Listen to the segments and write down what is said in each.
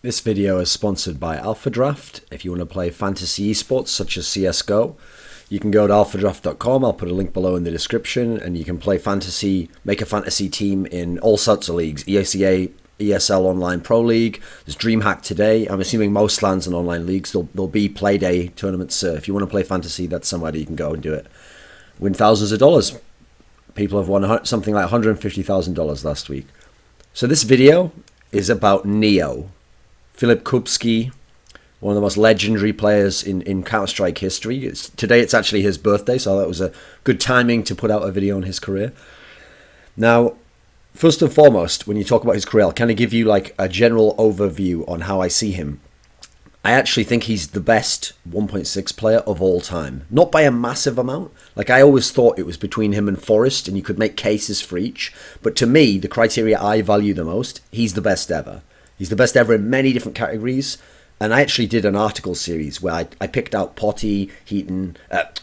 This video is sponsored by Alpha Draft. If you want to play fantasy esports such as CSGO, you can go to alphadraft.com. I'll put a link below in the description, and you can play fantasy, make a fantasy team in all sorts of leagues: EACA, ESL Online Pro League. There's DreamHack today. I'm assuming most lands and online leagues, there'll be play day tournaments. If you want to play fantasy, that's somewhere that you can go and do it. Win thousands of dollars. People have won something like $150,000 last week. So this video is about Neo. Philip Kubski, one of the most legendary players in Counter-Strike history. Today it's actually his birthday, so that was a good timing to put out a video on his career. Now, first and foremost, when you talk about his career, I'll kind of give you like a general overview on how I see him. I actually think he's the best 1.6 player of all time. Not by a massive amount. Like, I always thought it was between him and Forrest, and you could make cases for each. But to me, the criteria I value the most, he's the best ever. He's the best ever in many different categories. And I actually did an article series where I picked out Potty, Heaton,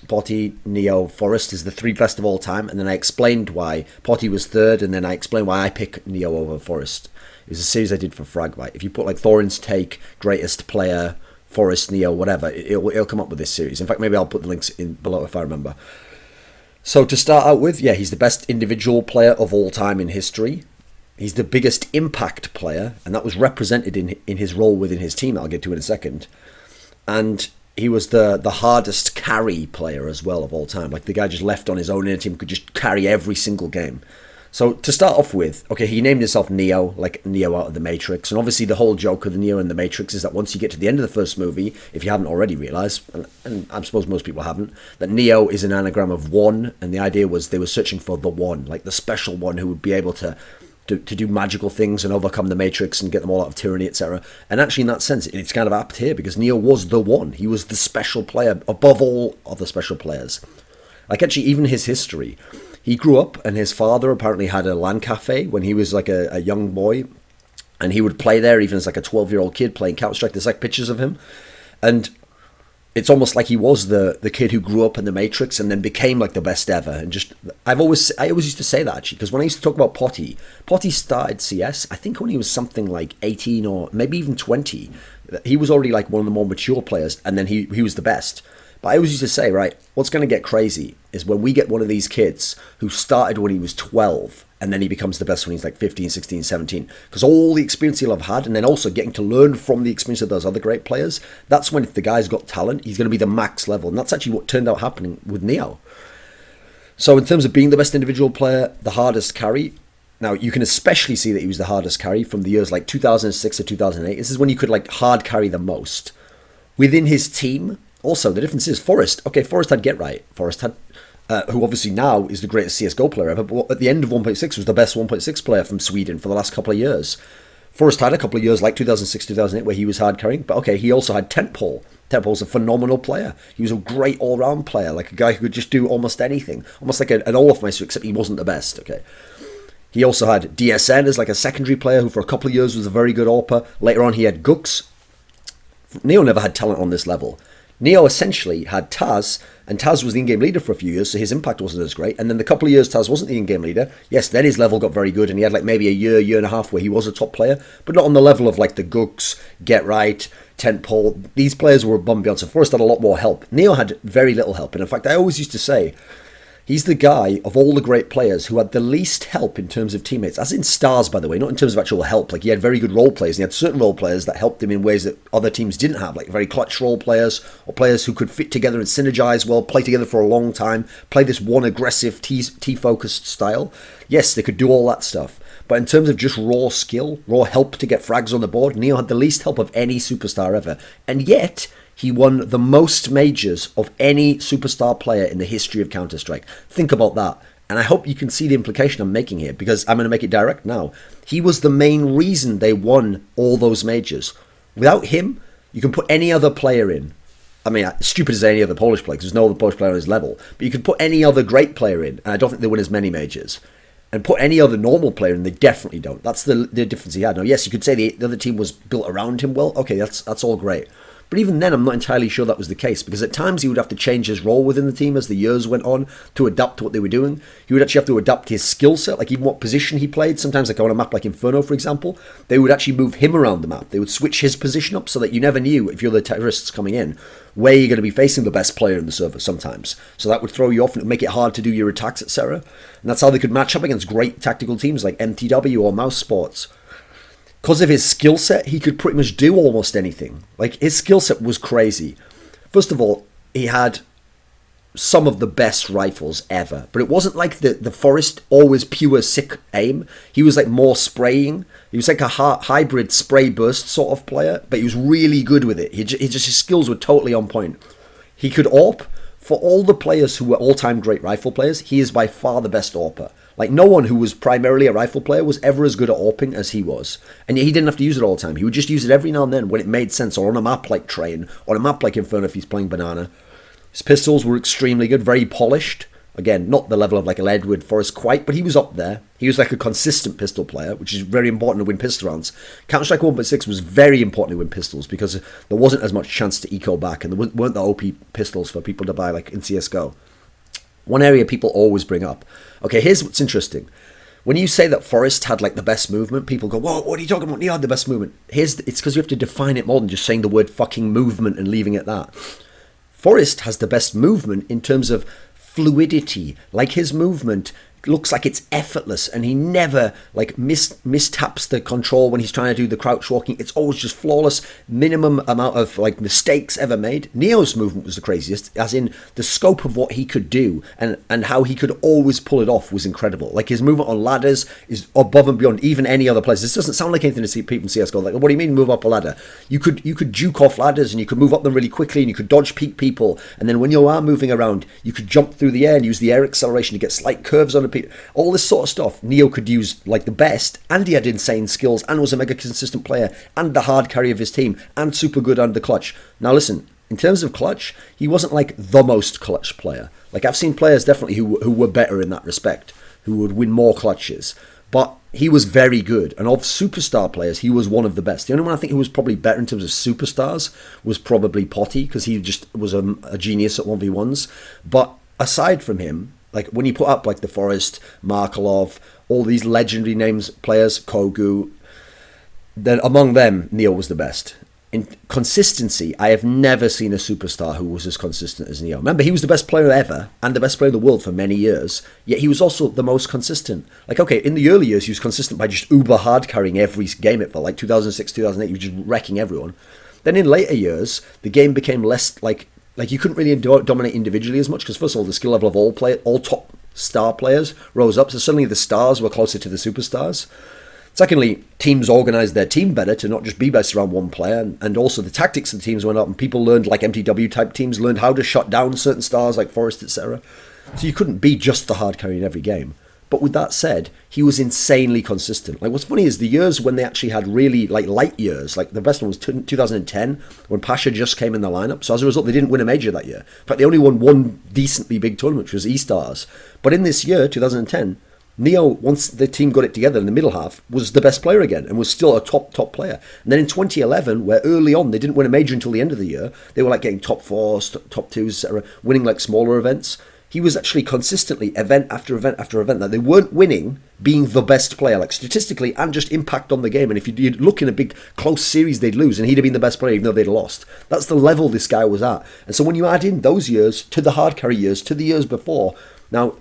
Potty, Neo, Forrest as the three best of all time. And then I explained why Potty was third, and then I explained why I pick Neo over Forrest. It was a series I did for Fragbite. If you put like Thorin's take, greatest player, Forrest, Neo, whatever, it'll come up with this series. In fact, maybe I'll put the links in below if I remember. So to start out with, yeah, he's the best individual player of all time in history. He's the biggest impact player, and that was represented in his role within his team. I'll get to in a second. And he was the hardest carry player as well of all time. Like, the guy just left on his own in a team, could just carry every single game. So to start off with, okay, he named himself Neo, like Neo out of the Matrix. And obviously the whole joke of the Neo in the Matrix is that once you get to the end of the first movie, if you haven't already realised, and I suppose most people haven't, that Neo is an anagram of one. And the idea was they were searching for the one, like the special one who would be able to do magical things and overcome the Matrix and get them all out of tyranny, etc. And actually, in that sense, it's kind of apt here, because Neo was the one. He was the special player above all other special players. Like, actually, even his history. He grew up, and his father apparently had a LAN cafe when he was like a young boy. And he would play there even as like a 12-year-old kid playing Counter-Strike. There's like pictures of him. And it's almost like he was the kid who grew up in the Matrix and then became like the best ever. And just, I always used to say that, actually, because when I used to talk about Potty started CS, I think when he was something like 18 or maybe even 20. He was already like one of the more mature players, and then he was the best. But I always used to say, right, what's going to get crazy is when we get one of these kids who started when he was 12, and then he becomes the best when he's like 15, 16, 17. Because all the experience he'll have had, and then also getting to learn from the experience of those other great players, that's when, if the guy's got talent, he's going to be the max level. And that's actually what turned out happening with Neo. So in terms of being the best individual player, the hardest carry, now you can especially see that he was the hardest carry from the years like 2006 to 2008. This is when you could like hard carry the most. Within his team, also, the difference is Forrest. Okay, Forrest had Get Right. Forrest had, who obviously now is the greatest CSGO player ever, but at the end of 1.6 was the best 1.6 player from Sweden for the last couple of years. Forrest had a couple of years like 2006, 2008 where he was hard carrying, but okay, he also had Tentpole. Tentpole's a phenomenal player. He was a great all-round player, like a guy who could just do almost anything. Almost like an Olafmeister, except he wasn't the best, okay? He also had DSN as like a secondary player who for a couple of years was a very good AWPer. Later on he had Gux. Neo never had talent on this level. Neo essentially had Taz, and Taz was the in-game leader for a few years, so his impact wasn't as great. And then the couple of years Taz wasn't the in-game leader, yes, then his level got very good, and he had like maybe a year and a half where he was a top player, but not on the level of like the Gux, Get Right, Tentpole. These players were above and beyond, so Forrest had a lot more help. Neo had very little help, and in fact, I always used to say, he's the guy of all the great players who had the least help in terms of teammates, as in stars, by the way, not in terms of actual help. Like, he had very good role players, and he had certain role players that helped him in ways that other teams didn't have, like very clutch role players, or players who could fit together and synergize well, play together for a long time, play this one aggressive T-focused style. Yes, they could do all that stuff. But in terms of just raw skill, raw help to get frags on the board, Neo had the least help of any superstar ever. And yet, he won the most majors of any superstar player in the history of Counter-Strike. Think about that. And I hope you can see the implication I'm making here, because I'm going to make it direct now. He was the main reason they won all those majors. Without him, you can put any other player in. I mean, stupid as any other Polish player, because there's no other Polish player on his level. But you could put any other great player in, and I don't think they win as many majors. And put any other normal player in, they definitely don't. That's the difference he had. Now, yes, you could say the other team was built around him well. Okay, that's all great. But even then, I'm not entirely sure that was the case, because at times he would have to change his role within the team as the years went on to adapt to what they were doing. He would actually have to adapt his skill set, like even what position he played. Sometimes, like on a map like Inferno, for example, they would actually move him around the map. They would switch his position up so that you never knew, if you're the terrorists coming in, where you're going to be facing the best player in the server sometimes. So that would throw you off and make it hard to do your attacks, etc. And that's how they could match up against great tactical teams like MTW or Mouse Sports. Because of his skill set, he could pretty much do almost anything. Like, his skill set was crazy. First of all, he had some of the best rifles ever. But it wasn't like the Forest always pure sick aim. He was like more spraying. He was like a hybrid spray burst sort of player, but he was really good with it. His skills were totally on point. He could AWP. For all the players who were all-time great rifle players, he is by far the best AWPer. Like, no one who was primarily a rifle player was ever as good at AWPing as he was. And yet he didn't have to use it all the time. He would just use it every now and then when it made sense, or on a map like Train, or on a map like Inferno if he's playing Banana. His pistols were extremely good, very polished. Again, not the level of like an Edward Forrest quite, but he was up there. He was like a consistent pistol player, which is very important to win pistol rounds. Counter-Strike 1.6 was very important to win pistols because there wasn't as much chance to eco back, and there weren't the OP pistols for people to buy like in CSGO. One area people always bring up. Okay, here's what's interesting. When you say that Forrest had like the best movement, people go, "Whoa, what are you talking about? Neo had the best movement." It's because you have to define it more than just saying the word fucking movement and leaving it at that. Forrest has the best movement in terms of fluidity. Like, his movement looks like it's effortless, and he never like mistaps the control when he's trying to do the crouch walking. It's always just flawless, minimum amount of like mistakes ever made. Neo's movement was the craziest, as in the scope of what he could do and how he could always pull it off was incredible. Like, his movement on ladders is above and beyond even any other place. This doesn't sound like anything to see people in CSGO. Like, what do you mean move up a ladder? You could juke off ladders, and you could move up them really quickly, and you could dodge peek people, and then when you are moving around, you could jump through the air and use the air acceleration to get slight curves on a peak. All this sort of stuff Neo could use like the best, and he had insane skills and was a mega consistent player and the hard carry of his team and super good under the clutch. Now listen, in terms of clutch, he wasn't like the most clutch player. Like, I've seen players definitely who were better in that respect, who would win more clutches, but he was very good. And of superstar players, he was one of the best. The only one I think who was probably better in terms of superstars was probably Potty, because he just was a genius at 1v1s. But aside from him, like when you put up like the Forest, Markelov, all these legendary names, players, Kogu, then among them, Neo was the best. In consistency, I have never seen a superstar who was as consistent as Neo. Remember, he was the best player ever and the best player in the world for many years, yet he was also the most consistent. Like, okay, in the early years, he was consistent by just uber hard carrying every game it felt like. 2006, 2008, he was just wrecking everyone. Then in later years, the game became less like you couldn't really dominate individually as much, because first of all, the skill level of all top star players rose up, so suddenly the stars were closer to the superstars. Secondly, teams organised their team better to not just be based around one player, and also the tactics of the teams went up, and people learned, like MTW type teams learned how to shut down certain stars like Forest, etc. So you couldn't be just the hard carry in every game. But with that said, he was insanely consistent. Like, what's funny is the years when they actually had really like light years, like the best one was 2010 when Pasha just came in the lineup. So as a result, they didn't win a major that year. In fact, they only won one decently big tournament, which was E-Stars. But in this year, 2010, Neo, once the team got it together in the middle half, was the best player again and was still a top player. And then in 2011, where early on they didn't win a major until the end of the year, they were like getting top fours, top twos, etc., winning like smaller events. He was actually consistently event after event after event that they weren't winning, being the best player, like statistically and just impact on the game. And if you'd look in a big close series, they'd lose, and he'd have been the best player even though they'd lost. That's the level this guy was at. And so when you add in those years to the hard carry years, to the years before, now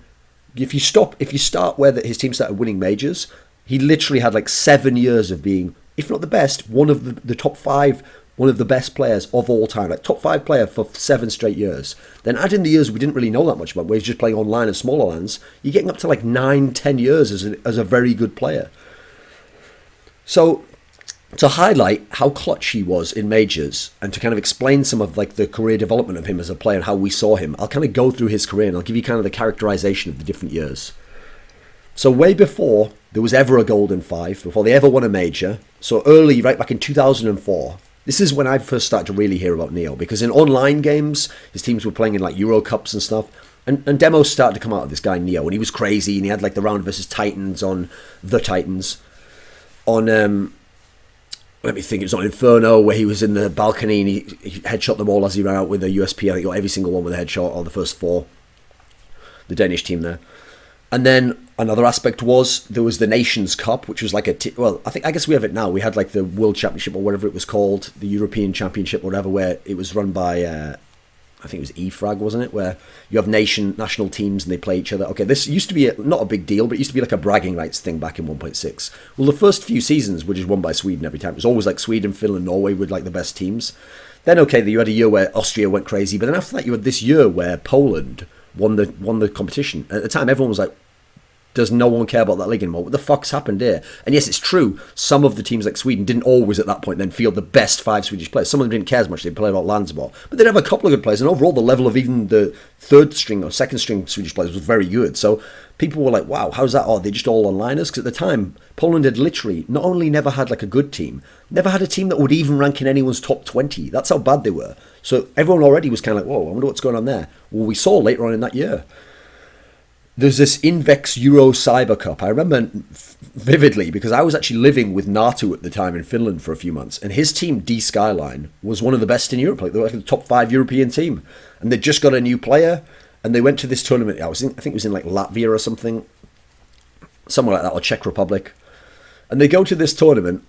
if you start where his team started winning majors, he literally had like 7 years of being, if not the best, one of the top five, one of the best players of all time, like top 5 player for 7 straight years. Then add in the years we didn't really know that much about, where he's just playing online and smaller lands, you're getting up to like 9-10 years as a very good player. So to highlight how clutch he was in majors, and to kind of explain some of like the career development of him as a player and how we saw him, I'll kind of go through his career and I'll give you kind of the characterization of the different years. So way before there was ever a Golden 5, before they ever won a major, so early, right back in 2004, this is when I first started to really hear about Neo, because in online games, his teams were playing in like Euro Cups and stuff, and demos started to come out of this guy Neo, and he was crazy, and he had like the round versus Titans on the Titans, on let me think, it was on Inferno where he was in the balcony and he headshot them all as he ran out with a USP. I think he got every single one with a headshot, or the first four. The Danish team there. And then another aspect was there was the Nations Cup, which was like I guess we have it now. We had like the World Championship or whatever it was called, the European Championship, whatever, where it was run by, I think it was EFRAG, wasn't it? Where you have national teams and they play each other. Okay, this used to be not a big deal, but it used to be like a bragging rights thing back in 1.6. Well, the first few seasons were just won by Sweden every time. It was always like Sweden, Finland, Norway were like the best teams. Then, okay, you had a year where Austria went crazy, but then after that you had this year where Poland won the competition. At the time, everyone was like, does no one care about that league anymore? What the fuck's happened here? And yes, it's true, some of the teams like Sweden didn't always at that point then field the best 5 Swedish players. Some of them didn't care as much, they played about Landsball. But they'd have a couple of good players, and overall the level of even the third string or second string Swedish players was very good. So people were like, wow, how's that? Oh, they're just all one-liners? Because at the time, Poland had literally not only never had like a good team, never had a team that would even rank in anyone's top 20. That's how bad they were. So everyone already was kind of like, whoa, I wonder what's going on there. Well, we saw later on in that year, there's this Invex Euro Cyber Cup. I remember vividly because I was actually living with Natu at the time in Finland for a few months, and his team, D Skyline, was one of the best in Europe. Like they were like the top 5 European team, and they just got a new player, and they went to this tournament. I think it was in like Latvia or something, somewhere like that, or Czech Republic, and they go to this tournament,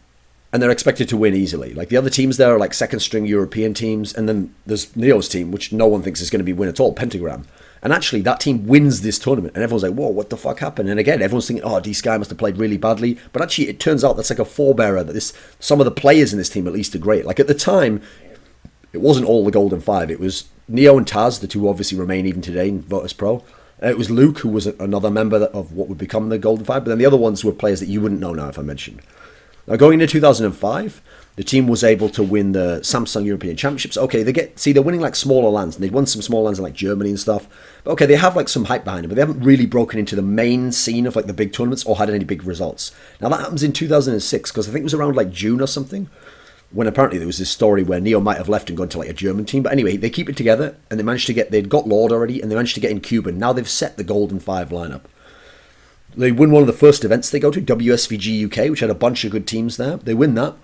and they're expected to win easily. Like the other teams there are like second string European teams, and then there's Neo's team, which no one thinks is going to be win at all, Pentagram. And actually, that team wins this tournament, and everyone's like, whoa, what the fuck happened? And again, everyone's thinking, oh, D-Sky must have played really badly. But actually, it turns out that's like a forebearer, that some of the players in this team at least are great. Like at the time, it wasn't all the Golden Five. It was Neo and Taz, the two obviously remain even today in Votus Pro. It was Luke, who was another member of what would become the Golden Five. But then the other ones were players that you wouldn't know now if I mentioned. Now, going into 2005, the team was able to win the Samsung European Championships. Okay, they're winning like smaller lands, and they'd won some small lands in like Germany and stuff. But okay, they have like some hype behind them, but they haven't really broken into the main scene of like the big tournaments or had any big results. Now that happens in 2006, because I think it was around like June or something, when apparently there was this story where Neo might have left and gone to like a German team. But anyway, they keep it together, and they'd got Lord already, and they managed to get in Cuban. Now they've set the Golden Five lineup. They win one of the first events they go to, WSVG UK, which had a bunch of good teams there. They win that.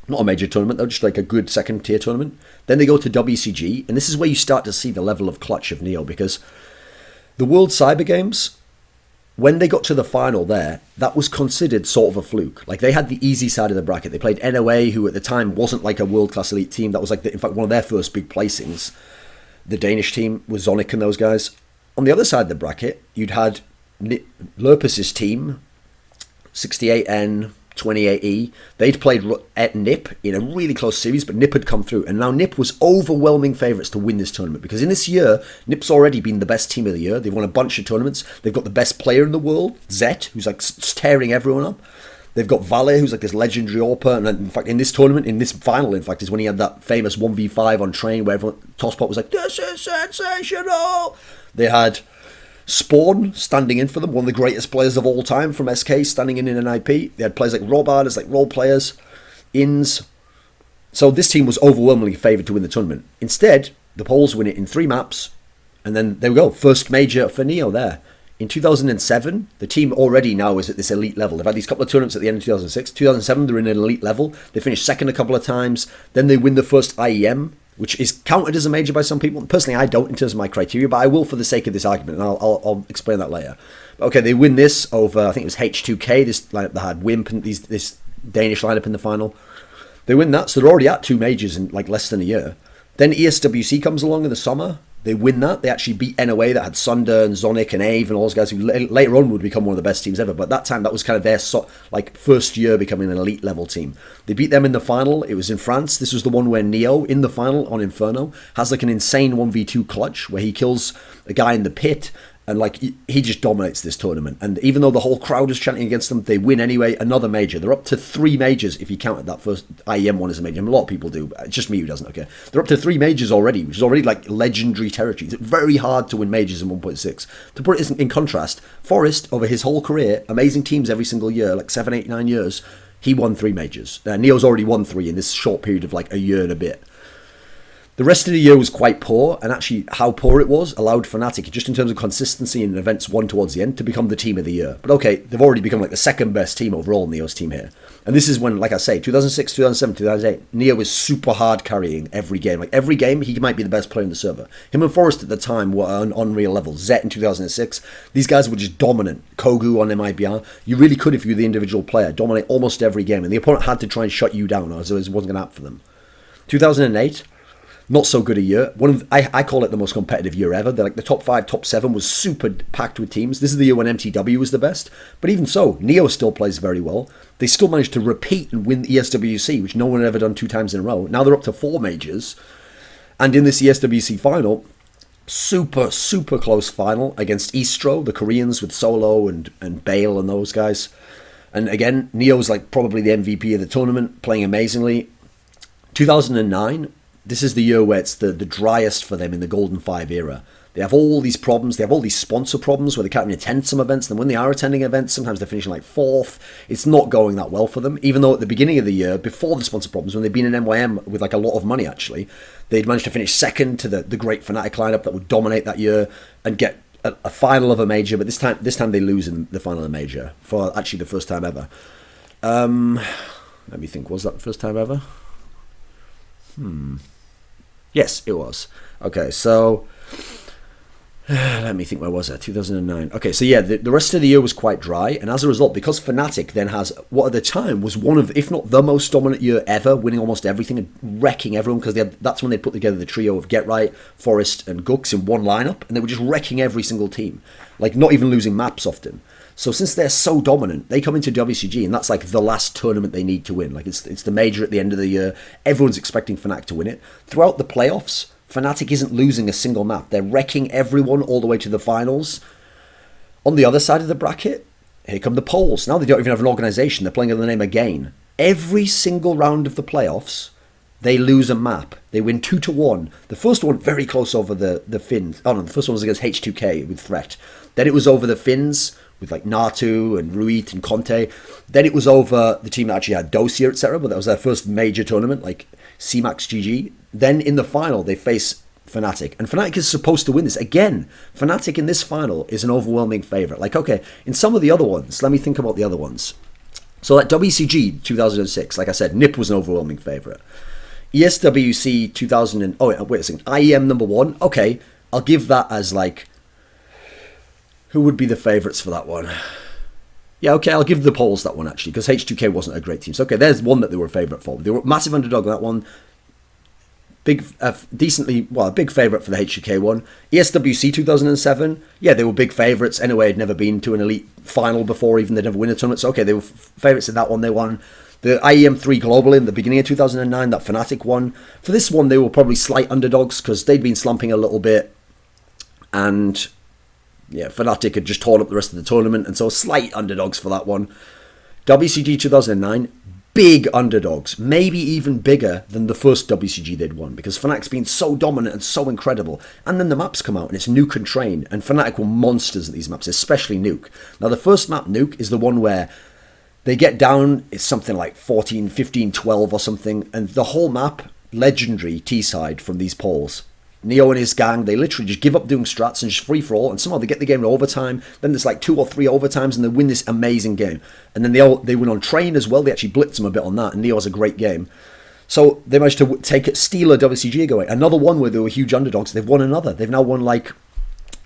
Not a major tournament, though, just like a good second tier tournament. Then they go to WCG, and this is where you start to see the level of clutch of Neo, because the World Cyber Games, when they got to the final there, that was considered sort of a fluke. Like they had the easy side of the bracket. They played NOA, who at the time wasn't like a world-class elite team. That was like, in fact, one of their first big placings. The Danish team was Zonic and those guys. On the other side of the bracket, you'd had Lurpus's team, 68N, 28E. They'd played at NIP in a really close series, but NIP had come through. And now NIP was overwhelming favourites to win this tournament, because in this year, NIP's already been the best team of the year. They've won a bunch of tournaments. They've got the best player in the world, Zet, who's like tearing everyone up. They've got Valle, who's like this legendary AWPer. And in fact, in this tournament, in this final, in fact, is when he had that famous 1v5 on train where everyone, Tosspot was like, this is sensational. They had Spawn standing in for them, one of the greatest players of all time from SK, standing in an IP. They had players like Robard as like role players, Inns. So this team was overwhelmingly favoured to win the tournament. Instead, the Poles win it in 3 maps, and then there we go, first major for Neo there. In 2007, the team already now is at this elite level. They've had these couple of tournaments at the end of 2006. 2007, they're in an elite level. They finished second a couple of times. Then they win the first IEM, which is counted as a major by some people. Personally, I don't in terms of my criteria, but I will for the sake of this argument, and I'll explain that later. But okay, they win this over, I think it was H2K, this lineup that had Wimp and this Danish lineup in the final. They win that, so they're already at 2 majors in like less than a year. Then ESWC comes along in the summer. They win that. They actually beat NOA that had Sunder and Zonic and Ave and all those guys who later on would become one of the best teams ever. But that time, that was kind of their first year becoming an elite level team. They beat them in the final. It was in France. This was the one where Neo, in the final on Inferno, has like an insane 1v2 clutch where he kills a guy in the pit. And like he just dominates this tournament. And even though the whole crowd is chanting against them, they win anyway. Another major. They're up to 3 majors if you counted that first IEM one as a major. A lot of people do. It's just me who doesn't. Okay, they're up to 3 majors already, which is already like legendary territory. It's very hard to win majors in 1.6. To put it in contrast, Forrest over his whole career, amazing teams every single year, like 7, 8, 9 years, he won 3 majors. Neo's already won 3 in this short period of like a year and a bit. The rest of the year was quite poor, and actually how poor it was allowed Fnatic, just in terms of consistency in events won towards the end, to become the team of the year. But okay, they've already become like the second best team overall in Neo's team here. And this is when, like I say, 2006, 2007, 2008, Neo was super hard carrying every game. Like every game, he might be the best player in the server. Him and Forrest at the time were on unreal levels. Zet in 2006, these guys were just dominant. Kogu on MIBR, you really could, if you were the individual player, dominate almost every game. And the opponent had to try and shut you down, or it wasn't going to happen for them. 2008, not so good a year. I call it the most competitive year ever. They're like the top 5, top 7 was super packed with teams. This is the year when MTW was the best. But even so, Neo still plays very well. They still managed to repeat and win the ESWC, which no one had ever done 2 times in a row. Now they're up to 4 majors. And in this ESWC final, super, super close final against Istro, the Koreans with Solo and Bale and those guys. And again, Neo's like probably the MVP of the tournament, playing amazingly. 2009, this is the year where it's the driest for them in the Golden 5 era. They have all these problems. They have all these sponsor problems where they can't even attend some events. And when they are attending events, sometimes they're finishing like 4th. It's not going that well for them. Even though at the beginning of the year, before the sponsor problems, when they'd been in NYM with like a lot of money actually, they'd managed to finish 2nd to the great Fnatic lineup that would dominate that year and get a final of a major. But this time they lose in the final of the major for actually the first time ever. Let me think. Was that the first time ever? Yes, it was. Okay, so let me think, where was that? 2009. Okay, so yeah, the rest of the year was quite dry, and as a result, because Fnatic then has what at the time was one of, if not the most dominant year ever, winning almost everything and wrecking everyone, because that's when they put together the trio of Get Right, Forrest, and Gux in one lineup, and they were just wrecking every single team, like not even losing maps often. So since they're so dominant, they come into WCG, and that's like the last tournament they need to win. Like it's the major at the end of the year. Everyone's expecting Fnatic to win it. Throughout the playoffs, Fnatic isn't losing a single map. They're wrecking everyone all the way to the finals. On the other side of the bracket, here come the Poles. Now they don't even have an organization. They're playing under the name Again. Every single round of the playoffs, they lose a map. They win 2-1. The first one, very close over the Finns. Oh no, the first one was against H2K with Threat. Then it was over the Finns with like Natu and Ruit and Conte. Then it was over the team that actually had Dossier, etc. But that was their first major tournament, like C-Max GG. Then in the final, they face Fnatic. And Fnatic is supposed to win this. Again, Fnatic in this final is an overwhelming favourite. Like, okay, in some of the other ones, let me think about the other ones. So like WCG 2006, like I said, NiP was an overwhelming favourite. ESWC 2000 wait a second, IEM number 1. Okay, I'll give that as like, who would be the favourites for that one? Yeah, okay, I'll give the Poles that one actually, because H2K wasn't a great team. So okay, there's one that they were a favourite for. They were a massive underdog on that one. Big, a big favourite for the H2K one. ESWC 2007, yeah, they were big favourites. Anyway, had never been to an elite final before, even they'd never win a tournament. So okay, they were favourites in that one, they won. The IEM 3 Global in the beginning of 2009, that Fnatic won. For this one, they were probably slight underdogs because they'd been slumping a little bit. And yeah, Fnatic had just torn up the rest of the tournament, and so slight underdogs for that one. WCG 2009, big underdogs, maybe even bigger than the first WCG they'd won, because Fnatic's been so dominant and so incredible. And then the maps come out, and it's Nuke and Train, and Fnatic were monsters at these maps, especially Nuke. Now, the first map, Nuke, is the one where they get down, it's something like 14, 15, 12 or something, and the whole map, legendary T-side from these Poles. Neo and his gang, they literally just give up doing strats and just free for all, and somehow they get the game in overtime. Then there's like 2 or 3 overtimes, and they win this amazing game. And then they win on Train as well. They actually blitz them a bit on that, and Neo has a great game. So they managed to steal a WCG going. Another one where they were huge underdogs. They've won another. They've now won like,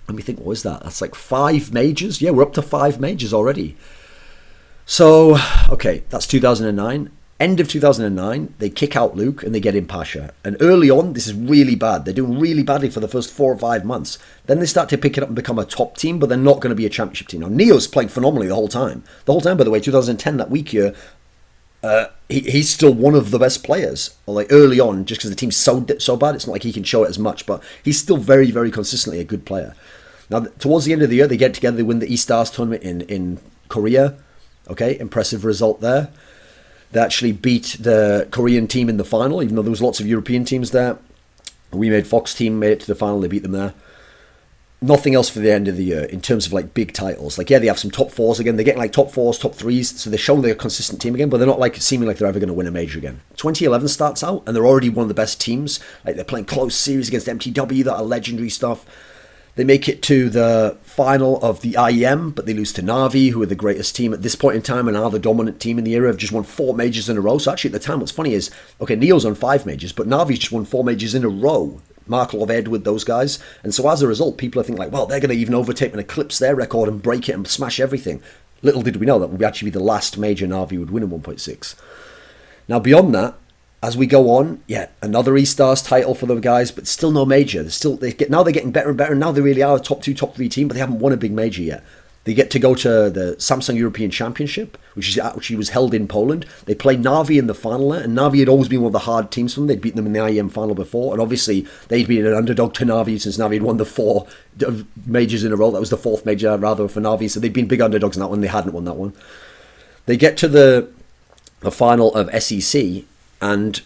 let me think, what was that? That's like 5 majors. Yeah, we're up to 5 majors already. So okay, that's 2009. End of 2009, they kick out Luke and they get in Pasha. And early on, this is really bad. They're doing really badly for the first 4 or 5 months. Then they start to pick it up and become a top team, but they're not going to be a championship team. Now, Neo's playing phenomenally the whole time. The whole time, by the way, 2010, that week year, he's still one of the best players. Or like early on, just because the team's so bad, it's not like he can show it as much, but he's still very, very consistently a good player. Now, towards the end of the year, they get together, they win the E-Stars tournament in Korea. Okay, impressive result there. They actually beat the Korean team in the final, even though there was lots of European teams there. We made Fox team, made it to the final, they beat them there. nothing else for the end of the year in terms of like big titles. Like, yeah, they have some top fours again. They're getting like top fours, top threes, so they're showing they're a consistent team again, but they're not like seeming like they're ever going to win a major again. 2011 starts out, and they're already one of the best teams. Like, they're playing close series against MTW, that are legendary stuff. They make it to the final of the IEM, but they lose to Na'Vi, who are the greatest team at this point in time and are the dominant team in the era. Have just won 4 majors in a row. So actually at the time, what's funny is, okay, Neo's on 5 majors, but Na'Vi's just won 4 majors in a row. Markle, Edward, those guys. And so as a result, people are thinking like, well, they're going to even overtake and eclipse their record and break it and smash everything. Little did we know that would actually be the last major Na'Vi would win in 1.6. Now beyond that, as we go on, yeah, another E-Stars title for the guys, but still no major. Now they're getting better and better. Now they really are a top 2, top 3 team, but they haven't won a big major yet. They get to go to the Samsung European Championship, which actually was held in Poland. They play Na'Vi in the final there, and Na'Vi had always been one of the hard teams for them. They'd beaten them in the IEM final before, and obviously they'd been an underdog to Na'Vi since Na'Vi had won the 4 majors in a row. That was the 4th major, rather, for Na'Vi, so they'd been big underdogs in that one. They hadn't won that one. They get to the final of SEC, and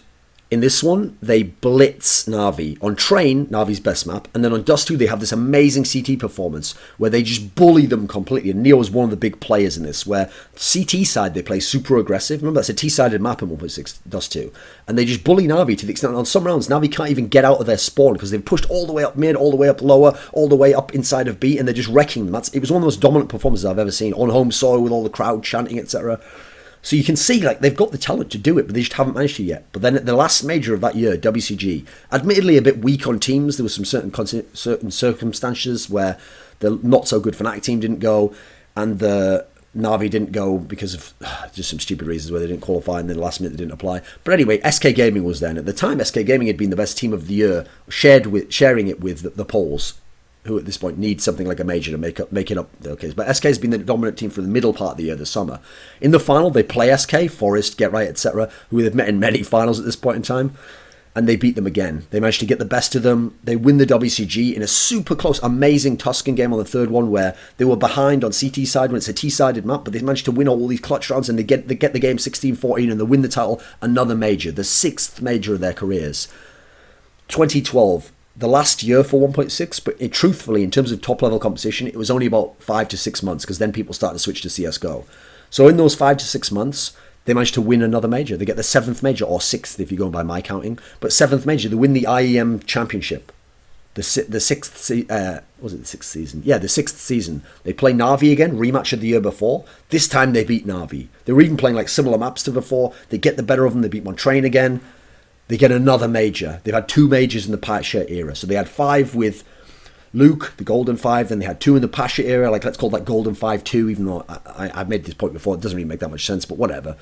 in this one, they blitz Na'Vi. On Train, Na'Vi's best map, and then on Dust 2, they have this amazing CT performance where they just bully them completely. And Neo is one of the big players in this, where CT side, they play super aggressive. Remember, that's a T-sided map in 1.6 Dust 2. And they just bully Na'Vi to the extent that on some rounds, Na'Vi can't even get out of their spawn because they've pushed all the way up mid, all the way up lower, all the way up inside of B, and they're just wrecking them. It was one of the most dominant performances I've ever seen on home soil with all the crowd chanting, etc. So you can see, like, they've got the talent to do it, but they just haven't managed to yet. But then at the last major of that year, WCG, admittedly a bit weak on teams. There was some certain circumstances where the not-so-good Fnatic team didn't go, and the Na'Vi didn't go because of just some stupid reasons where they didn't qualify, and then last minute they didn't apply. But anyway, SK Gaming was then. At the time, SK Gaming had been the best team of the year, sharing it with the Poles, who at this point need something like a major to make it up their case. But SK has been the dominant team for the middle part of the year, the summer. In the final, they play SK, Forest, Get Right, etc., who they've met in many finals at this point in time, and they beat them again. They managed to get the best of them. They win the WCG in a super close, amazing Tuscan game on the third one where they were behind on CT side when it's a T-sided map, but they managed to win all these clutch rounds, and they get the game 16-14, and they win the title, another major, the 6th major of their careers. 2012, the last year for 1.6, but truthfully, in terms of top-level competition, it was only about 5 to 6 months, because then people started to switch to CSGO. So in those 5 to 6 months, they managed to win another major. They get the 7th major, or 6th if you're going by my counting, but 7th major. They win the IEM Championship. The 6th, was it the 6th season? Yeah, the 6th season. They play Na'Vi again, rematch of the year before. This time they beat Na'Vi. They were even playing like similar maps to before. They get the better of them. They beat Montreal again. They get another major. They've had 2 majors in the Pasha era. So they had 5 with Luke, the Golden 5. Then they had 2 in the Pasha era. Like, let's call that Golden 5-2, even though I've made this point before. It doesn't really make that much sense, but whatever.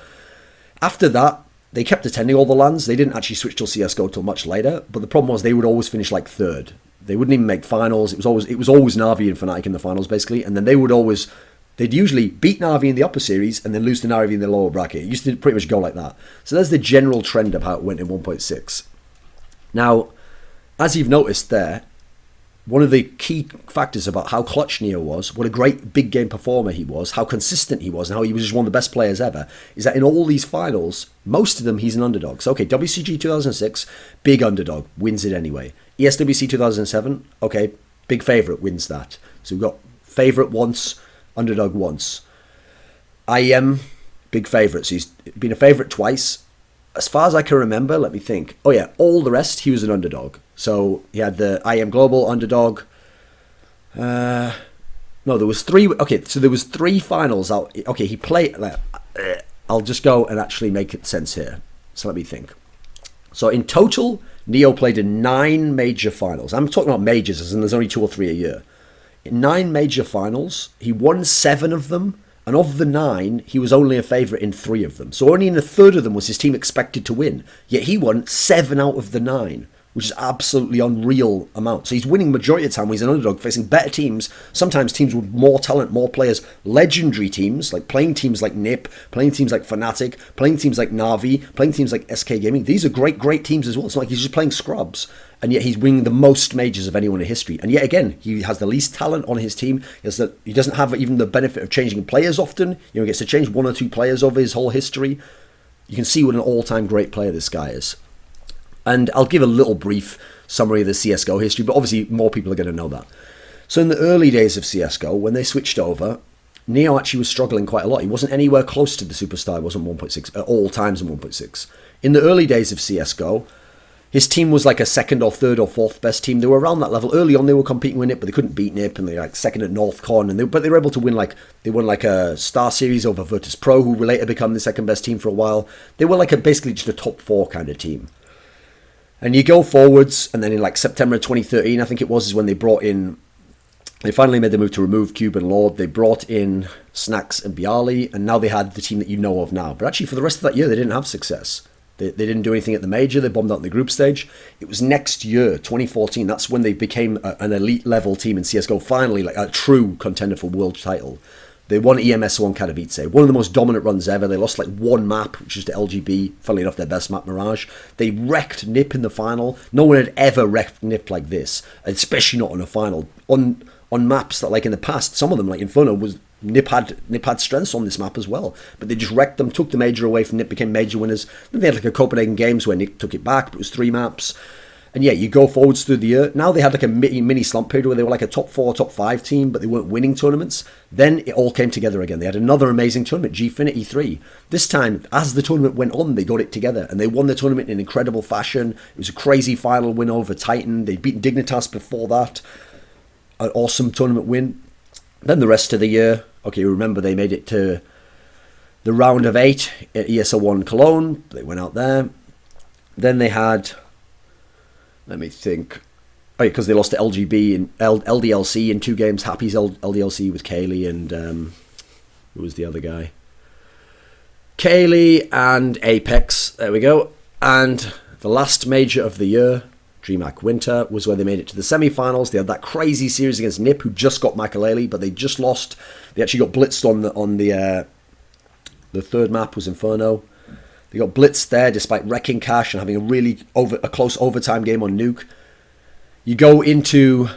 After that, they kept attending all the LANs. They didn't actually switch to CSGO till much later. But the problem was they would always finish like 3rd. They wouldn't even make finals. It was always Na'Vi and Fnatic in the finals, basically. And then they'd usually beat Na'Vi in the upper series and then lose to Na'Vi in the lower bracket. It used to pretty much go like that. So that's the general trend of how it went in 1.6. Now, as you've noticed there, one of the key factors about how clutch Neo was, what a great big game performer he was, how consistent he was, and how he was just one of the best players ever, is that in all these finals, most of them he's an underdog. So, okay, WCG 2006, big underdog, wins it anyway. ESWC 2007, okay, big favourite, wins that. So we've got favourite once, underdog once. IEM, big favourite. So he's been a favourite twice. As far as I can remember, let me think. Oh yeah, all the rest, he was an underdog. So he had the IEM Global underdog. No, there was 3. Okay, so there was 3 finals out. Okay, he played. I'll just go and actually make it sense here. So let me think. So in total, Neo played in 9 major finals. I'm talking about majors, as in there's only 2 or 3 a year. In 9 major finals, he won 7 of them, and of the 9, he was only a favourite in 3 of them. So only in a third of them was his team expected to win. Yet he won 7 out of the 9, which is absolutely unreal amount. So he's winning majority of the time when he's an underdog, facing better teams, sometimes teams with more talent, more players, legendary teams, like playing teams like NIP, playing teams like Fnatic, playing teams like Na'Vi, playing teams like SK Gaming. These are great teams as well. It's not like he's just playing scrubs. And yet he's winning the most majors of anyone in history. And yet again, he has the least talent on his team. He doesn't have even the benefit of changing players often. He gets to change 1 or 2 players over his whole history. You can see what an all-time great player this guy is. And I'll give a little brief summary of the CSGO history, but obviously more people are going to know that. So in the early days of CSGO, when they switched over, Neo actually was struggling quite a lot. He wasn't anywhere close to the superstar. He wasn't 1.6 at all times in 1.6. In the early days of CSGO, his team was like a second or third or fourth best team. They were around that level. Early on, they were competing with NIP, but they couldn't beat NIP, and they were like second at Northcon. But they were able to win they won like a Star Series over Virtus Pro, who later become the second best team for a while. They were like basically just a top 4 kind of team. And you go forwards, and then in like September 2013, I think it was, is when they brought in. They finally made the move to remove Cube and Lord. They brought in Snacks and Bialy, and now they had the team that you know of now. But actually, for the rest of that year, they didn't have success. They didn't do anything at the major. They bombed out in the group stage. It was next year, 2014. That's when they became an elite level team in CSGO. Finally, like a true contender for world title. They won EMS 1 Katowice. One of the most dominant runs ever. They lost like one map, which is to LGB. Funnily enough, their best map, Mirage. They wrecked NIP in the final. No one had ever wrecked NIP like this, especially not on a final. On maps that, like in the past, some of them, like Inferno, NIP had strengths on this map as well, but they just wrecked them, took the major away from NIP, became major winners. Then they had like a Copenhagen Games where NIP took it back, but it was 3 maps. And yeah, you go forwards through the year. Now they had like a mini slump period where they were like a top 4, top 5 team, but they weren't winning tournaments. Then it all came together again. They had another amazing tournament, Gfinity 3. This time, as the tournament went on, they got it together, and they won the tournament in incredible fashion. It was a crazy final win over Titan. They'd beaten Dignitas before that. An awesome tournament win. Then the rest of the year, okay, remember they made it to the round of 8 at ESL1 Cologne. They went out there. Then they had, let me think, because they lost to LGB and LDLC in 2 games. Happy's LDLC with Kaylee and who was the other guy? Kaylee and Apex. There we go. And the last major of the year, DreamHack Winter, was where they made it to the semi-finals. They had that crazy series against NIP, who just got Makalele, but they just lost. They actually got blitzed on the third map was Inferno. They got blitzed there despite wrecking Cash and having a really close overtime game on Nuke. You go into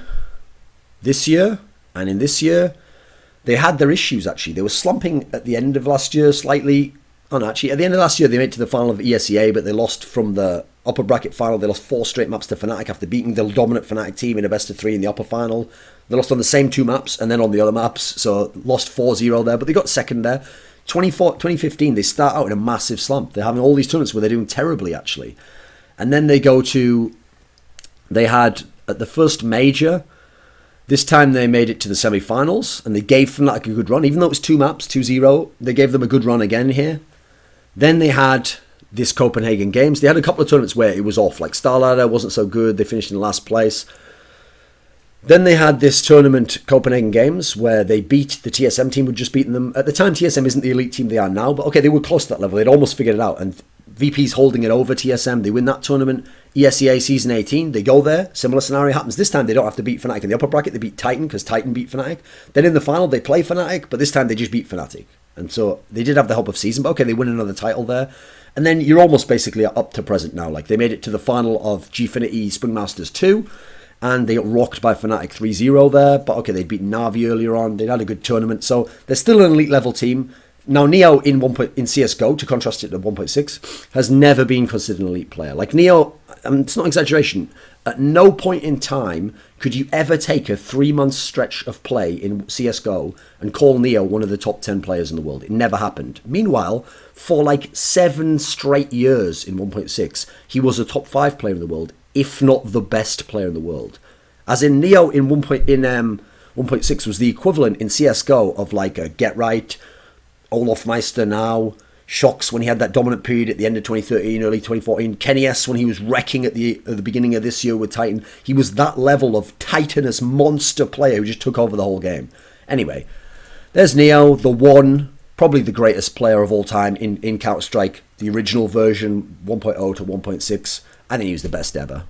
this year, and in this year, they had their issues actually. They were slumping at the end of last year slightly. Oh no, actually, at the end of last year, they made it to the final of ESEA, but they lost from the upper bracket final. They lost 4 straight maps to Fnatic after beating the dominant Fnatic team in a best of 3 in the upper final. They lost on the same 2 maps and then on the other maps, so lost 4-0 there, but they got second there. 2015, they start out in a massive slump. They're having all these tournaments where they're doing terribly, actually. And then they had, at the first major, this time they made it to the semi-finals, and they gave Fnatic a good run. Even though it was 2 maps, 2-0, they gave them a good run again here. Then they had this Copenhagen Games. They had a couple of tournaments where it was off, like Starladder wasn't so good. They finished in last place. Then they had this tournament, Copenhagen Games, where they beat the TSM team who'd just beaten them. At the time, TSM isn't the elite team they are now, but okay, they were close to that level. They'd almost figured it out, and VP's holding it over TSM. They win that tournament. ESEA Season 18, they go there. Similar scenario happens. This time, they don't have to beat Fnatic in the upper bracket. They beat Titan, because Titan beat Fnatic. Then in the final, they play Fnatic, but this time they just beat Fnatic. And so they did have the help of Season, but okay, they win another title there. And then you're almost basically up to present now. Like, they made it to the final of Gfinity Spring Masters 2, and they got rocked by Fnatic 3-0 there. But okay, they'd beaten Na'Vi earlier on. They'd had a good tournament. So they're still an elite level team. Now, Neo in CSGO, to contrast it to 1.6, has never been considered an elite player. Like, Neo, it's not exaggeration, at no point in time could you ever take a 3-month stretch of play in CSGO and call Neo one of the top 10 players in the world. It never happened. Meanwhile, for like 7 straight years in 1.6, he was a top 5 player in the world, if not the best player in the world. As in, Neo in 1.6 was the equivalent in CSGO of like a Get Right, Olaf Meister now, Shocks when he had that dominant period at the end of 2013, early 2014, Kenny S when he was wrecking at the beginning of this year with Titan. He was that level of titanous monster player who just took over the whole game. Anyway, there's Neo, the one, probably the greatest player of all time in Counter-Strike, the original version 1.0 to 1.6. I think he was the best ever.